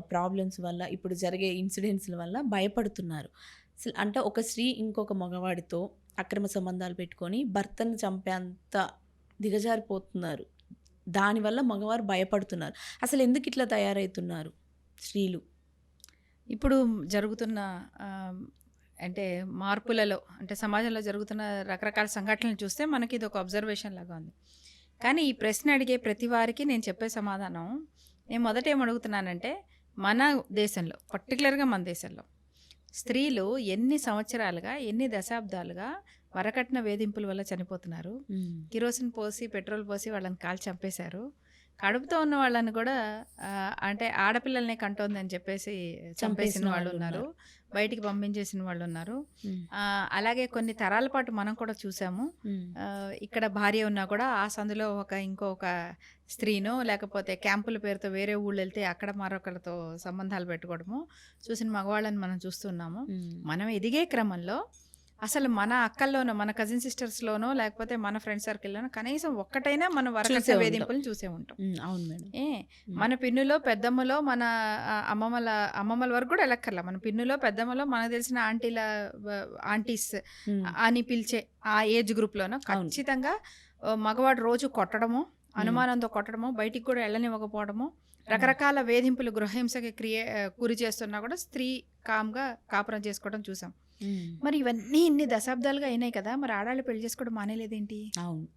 Problems వల్ల, ఇప్పుడు జరిగే ఇన్సిడెంట్స్‌ల వల్ల భయపడుతున్నారు. అంటే ఒక స్త్రీ ఇంకొక మగవాడితో అక్రమ సంబంధాలు పెట్టుకొని భర్తను చంపేంత దిగజారిపోతున్నారు. దానివల్ల మగవారు భయపడుతున్నారు. అసలెందుకు ఇట్లా తయారైతున్నారు స్త్రీలు? ఇప్పుడు జరుగుతున్న ఆహ్, అంటే మార్పులలో అంటే సమాజంలో జరుగుతున్న రకరకాల సంఘటనలు చూస్తే మనకి ఇదొక అబ్జర్వేషన్ లాగా ఉంది. కానీ ఈ ప్రశ్న అడిగే ప్రతి వారికి నేను చెప్పే సమాధానం, నేను మొదట ఏమడుగుతున్నానంటే, మన దేశంలో పర్టిక్యులర్‌గా మన దేశంలో స్త్రీలు ఎన్ని సంవత్సరాలుగా, ఎన్ని దశాబ్దాలుగా వరకట్న వేధింపుల వల్ల చనిపోతున్నారు. కిరోసిన్ పోసి, పెట్రోల్ పోసి వాళ్ళని కాల్చి చంపేశారు. కడుపుతో ఉన్న వాళ్ళని కూడా అంటే ఆడపిల్లల్నే కంటోందని చెప్పేసి చంపేసిన వాళ్ళున్నారు. బయటికి పంపించేసిన వాళ్ళున్నారు. అలాగే కొన్ని తరాల పాటు మనం కూడా చూసాము. ఇక్కడ భార్య ఉన్నా కూడా ఆ సందులో ఇంకొక స్త్రీనో లేకపోతే క్యాంపుల పేరుతో వేరే ఊళ్ళెళ్తే అక్కడ మరొకరితో సంబంధాలు పెట్టుకోవడము చూసిన మగవాళ్ళని మనం చూస్తున్నాము. మనం ఎదిగే క్రమంలో అసలు మన అక్కల్లోనో, మన కజిన్ సిస్టర్స్‌లోనో లేకపోతే మన ఫ్రెండ్ సర్కిల్‌లోనో కనీసం ఒక్కటైనా మనం వరకట్న వేధింపులను చూసే ఉంటాం. అవును మేడం. మన పిన్నులో, పెద్దమ్మలో, మన అమ్మమ్మల వరకు కూడా ఎలక్కర్లా. మన పిన్నులో, పెద్దమ్మలో మనకు తెలిసిన ఆంటీస్ అని పిలిచే ఆ ఏజ్ గ్రూప్‌లోనో ఖచ్చితంగా మగవాడు రోజు కొట్టడము, అనుమానంతో కొట్టడము, బయటికి కూడా వెళ్ళనివ్వకపోవడము, రకరకాల వేధింపులు, గృహహింసకి గురి చేస్తున్నా కూడా స్త్రీ కామ్‌గా కాపురం చేసుకోవడం చూసాం. మరి ఇవన్నీ ఇన్ని దశాబ్దాలుగా అయినాయి కదా, మరి ఆడాళ్ళు పెళ్లి చేసుకోవడం మానేలేదేంటి? అవును.